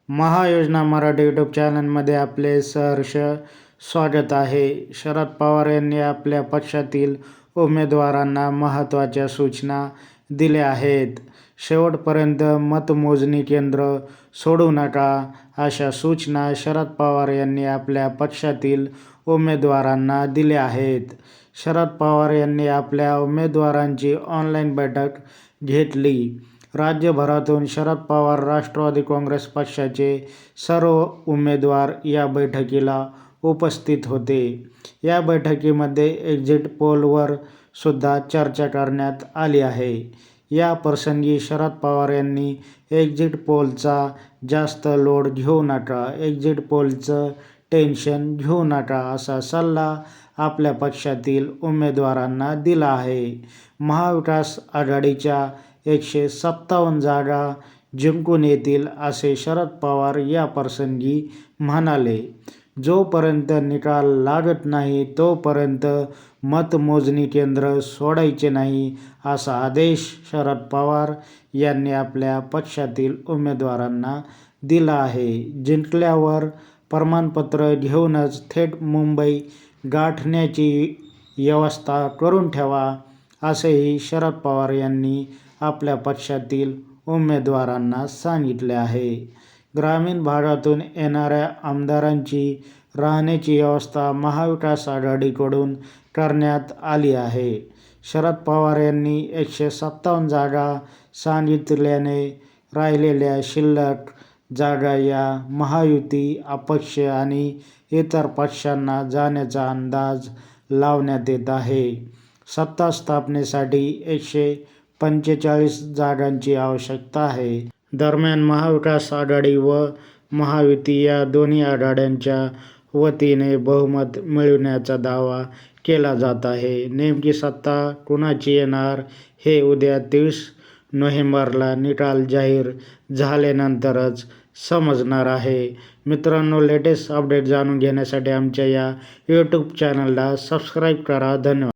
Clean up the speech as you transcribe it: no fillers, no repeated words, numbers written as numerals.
महायोजना Marathi YouTube चॅनलमध्ये आपले सहर्ष स्वागत आहे. शरद पवार यांनी आपल्या पक्षातील उमेदवारांना महत्त्वाच्या सूचना दिल्या आहेत. शेवटपर्यंत मतमोजणी केंद्र सोडू नका, अशा सूचना शरद पवार यांनी आपल्या पक्षातील उमेदवारांना दिल्या आहेत. शरद पवार यांनी आपल्या उमेदवारांची ऑनलाईन बैठक घेतली. राज्यभरातून शरद पवार राष्ट्रवादी काँग्रेस पक्षाचे सर्व उमेदवार या बैठकीला उपस्थित होते. या बैठकीमध्ये एक्झिट पोलवर सुद्धा चर्चा करण्यात आली आहे. या प्रसंगी शरद पवार यांनी एक्झिट पोलचा जास्त लोड घेऊ नका, एक्झिट पोलचं टेन्शन घेऊ नका, असा सल्ला आपल्या पक्षातील उमेदवारांना दिला आहे. महाविकास आघाडीच्या 157 जागा जिंकून येतील, असे शरद पवार या प्रसंगी म्हणाले. जोपर्यंत निकाल लागत नाही तोपर्यंत मतमोजणी केंद्र सोडायचे नाही, असा आदेश शरद पवार यांनी आपल्या पक्षातील उमेदवारांना दिला आहे. जिंकल्यावर प्रमाणपत्र घेऊनच थेट मुंबई गाठण्याची व्यवस्था करून ठेवा, असेही शरद पवार यांनी आपल्या पक्षातील उमेदवारांना सांगितले आहे. ग्रामीण भागातून येणाऱ्या आमदारांची राहण्याची व्यवस्था महाविकास आघाडीकडून करण्यात आली आहे. शरद पवार यांनी 157 जागा सांगितल्याने राहिलेल्या शिल्लक जागा या महायुती, अपक्ष आणि इतर पक्षांना जाण्याचा अंदाज लावण्यात येत आहे. सत्ता स्थापनेसाठी 145 जागांची आवश्यकता आहे. दरम्यान महाविकास आघाडी व महायुती या दोन्ही आघाड्यांच्या वतीने बहुमत मिळविण्याचा दावा केला जात आहे. नेमकी सत्ता कुणाची येणार हे उद्या 30 नोव्हेंबरला निकाल जाहीर झाल्यानंतरच समजणार आहे. मित्रांनो, लेटेस्ट अपडेट जाणून घेण्यासाठी आमच्या या यूट्यूब चॅनलला सबस्क्राईब करा. धन्यवाद.